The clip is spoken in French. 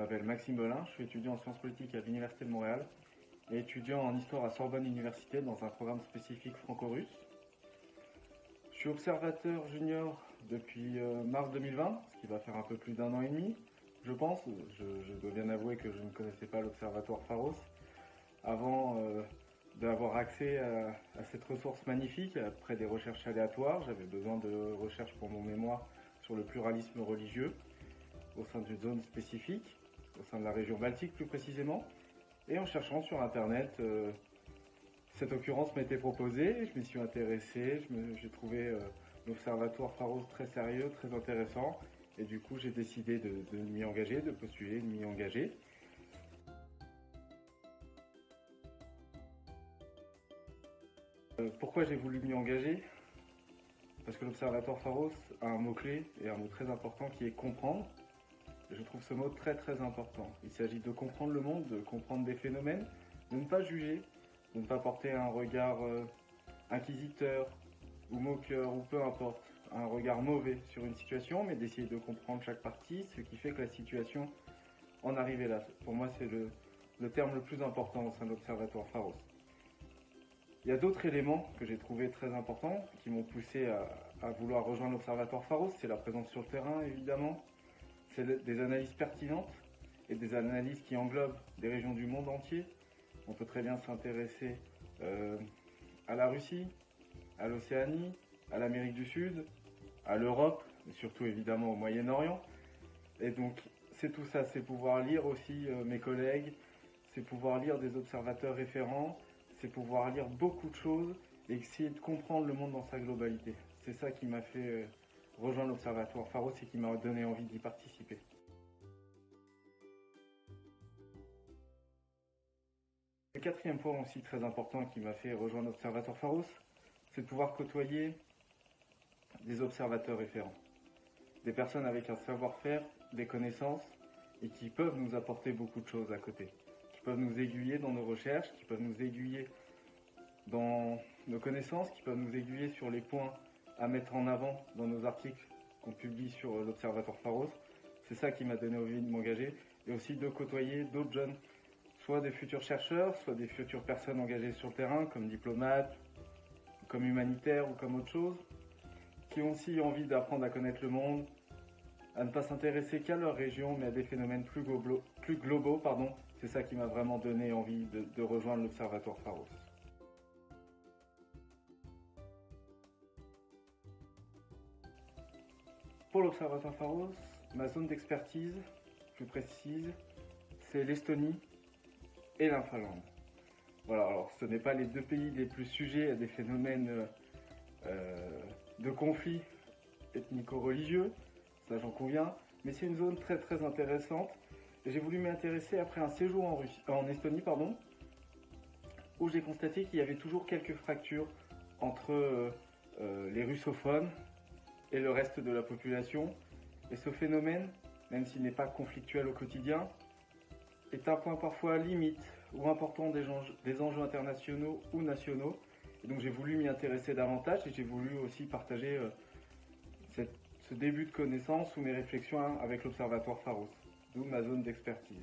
m'appelle Maxime Belin, je suis étudiant en sciences politiques à l'Université de Montréal et étudiant en histoire à Sorbonne Université dans un programme spécifique franco-russe. Je suis observateur junior depuis mars 2020, ce qui va faire un peu plus d'1 an et demi, je pense. Je dois bien avouer que je ne connaissais pas l'Observatoire Pharos avant d'avoir accès à cette ressource magnifique après des recherches aléatoires. J'avais besoin de recherches pour mon mémoire sur le pluralisme religieux au sein d'une zone spécifique, au sein de la région baltique plus précisément. Et en cherchant sur internet, cette occurrence m'a été proposée, je m'y suis intéressé, j'ai trouvé l'Observatoire Pharos très sérieux, très intéressant, et du coup j'ai décidé de m'y engager, de postuler, de m'y engager. Pourquoi j'ai voulu m'y engager? Parce que l'Observatoire Pharos a un mot-clé et un mot très important qui est comprendre. Et je trouve ce mot très très important. Il s'agit de comprendre le monde, de comprendre des phénomènes, de ne pas juger, de ne pas porter un regard inquisiteur ou moqueur ou peu importe, un regard mauvais sur une situation, mais d'essayer de comprendre chaque partie, ce qui fait que la situation en arrive là. Pour moi, c'est le terme le plus important au sein de l'Observatoire Pharos. Il y a d'autres éléments que j'ai trouvé très importants, qui m'ont poussé à vouloir rejoindre l'Observatoire Pharos. C'est la présence sur le terrain, évidemment. C'est des analyses pertinentes et des analyses qui englobent des régions du monde entier. On peut très bien s'intéresser à la Russie, à l'Océanie, à l'Amérique du Sud, à l'Europe, et surtout évidemment au Moyen-Orient. Et donc c'est tout ça, c'est pouvoir lire aussi mes collègues, c'est pouvoir lire des observateurs référents, c'est pouvoir lire beaucoup de choses et essayer de comprendre le monde dans sa globalité. C'est ça qui m'a fait rejoindre l'Observatoire Pharos et qui m'a donné envie d'y participer. Le quatrième point aussi très important qui m'a fait rejoindre l'Observatoire Pharos, c'est de pouvoir côtoyer des observateurs référents. Des personnes avec un savoir-faire, des connaissances et qui peuvent nous apporter beaucoup de choses à côté. Qui peuvent nous aiguiller dans nos recherches, qui peuvent nous aiguiller dans nos connaissances, qui peuvent nous aiguiller sur les points à mettre en avant dans nos articles qu'on publie sur l'Observatoire Pharos. C'est ça qui m'a donné envie de m'engager et aussi de côtoyer d'autres jeunes, soit des futurs chercheurs, soit des futures personnes engagées sur le terrain comme diplomates, comme humanitaires ou comme autre chose, qui ont aussi envie d'apprendre à connaître le monde, à ne pas s'intéresser qu'à leur région, mais à des phénomènes plus globaux. C'est ça qui m'a vraiment donné envie de rejoindre l'Observatoire Pharos. Pour l'Observatoire Pharos, ma zone d'expertise, plus précise, c'est l'Estonie et la Finlande. Voilà, alors ce n'est pas les deux pays les plus sujets à des phénomènes de conflits ethnico-religieux, ça j'en conviens, mais c'est une zone très très intéressante. J'ai voulu m'y intéresser après un séjour en Estonie, où j'ai constaté qu'il y avait toujours quelques fractures entre les russophones et le reste de la population. Et ce phénomène, même s'il n'est pas conflictuel au quotidien, est un point parfois limite ou important des enjeux internationaux ou nationaux. Et donc j'ai voulu m'y intéresser davantage et j'ai voulu aussi partager ce début de connaissance ou mes réflexions avec l'Observatoire Pharos, d'où ma zone d'expertise.